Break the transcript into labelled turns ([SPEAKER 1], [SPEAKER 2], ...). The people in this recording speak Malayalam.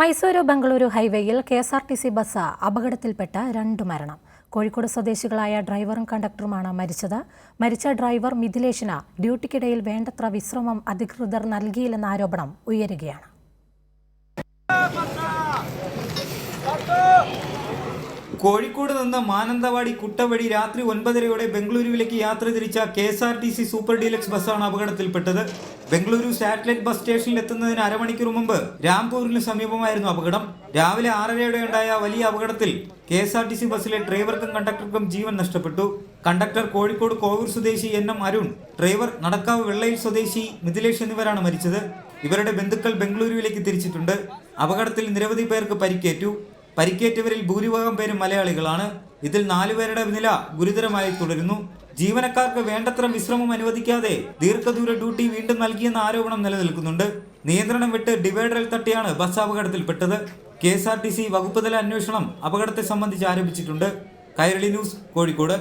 [SPEAKER 1] മൈസൂരു ബംഗളൂരു ഹൈവേയിൽ കെ.എസ്.ആർ.ടി.സി ബസ് അപകടത്തിൽപ്പെട്ട 2 മരണം. കോഴിക്കോട് സ്വദേശികളായ ഡ്രൈവറും കണ്ടക്ടറുമാണ് മരിച്ചത്. മരിച്ച ഡ്രൈവർ മിഥിലേഷിന് ഡ്യൂട്ടിക്കിടയിൽ വേണ്ടത്ര വിശ്രമം അധികൃതർ നൽകിയില്ലെന്ന ആരോപണം ഉയരുകയാണ്.
[SPEAKER 2] കോഴിക്കോട് നിന്ന് മാനന്തവാടി കുട്ടവഴി രാത്രി 9:30 ബംഗളൂരുവിലേക്ക് യാത്ര തിരിച്ച കെ.എസ്.ആർ.ടി.സി സൂപ്പർ ഡീലക്സ് ബസ്സാണ് അപകടത്തിൽപ്പെട്ടത്. ബംഗളൂരു സാറ്റലൈറ്റ് ബസ് സ്റ്റേഷനിൽ എത്തുന്നതിന് അരമണിക്കൂർ മുമ്പ് രാംപൂരിന് സമീപമായിരുന്നു അപകടം. രാവിലെ 6:30 ഉണ്ടായ വലിയ അപകടത്തിൽ കെ.എസ്.ആർ.ടി.സി ബസ്സിലെ ഡ്രൈവർക്കും കണ്ടക്ടർക്കും ജീവൻ നഷ്ടപ്പെട്ടു. കണ്ടക്ടർ കോഴിക്കോട് കോവൂർ സ്വദേശി N.M. അരുൺ, ഡ്രൈവർ നടക്കാവ് വെള്ളയിൽ സ്വദേശി മിഥിലേഷ് എന്നിവരാണ് മരിച്ചത്. ഇവരുടെ ബന്ധുക്കൾ ബംഗളൂരുവിലേക്ക് തിരിച്ചിട്ടുണ്ട്. അപകടത്തിൽ നിരവധി പേർക്ക് പരിക്കേറ്റു. പരിക്കേറ്റവരിൽ ഭൂരിഭാഗം പേരും മലയാളികളാണ്. ഇതിൽ 4 പേരുടെ നില ഗുരുതരമായി തുടരുന്നു. ജീവനക്കാർക്ക് വേണ്ടത്ര വിശ്രമം അനുവദിക്കാതെ ദീർഘദൂര ഡ്യൂട്ടി വീണ്ടും നൽകിയെന്ന ആരോപണം നിലനിൽക്കുന്നുണ്ട്. നിയന്ത്രണം വിട്ട് ഡിവൈഡറിൽ തട്ടിയാണ് ബസ് അപകടത്തിൽപ്പെട്ടത്. കെ.എസ്.ആർ.ടി.സി വകുപ്പ് തല അന്വേഷണം അപകടത്തെ സംബന്ധിച്ച് ആരംഭിച്ചിട്ടുണ്ട്. കൈരളി ന്യൂസ്, കോഴിക്കോട്.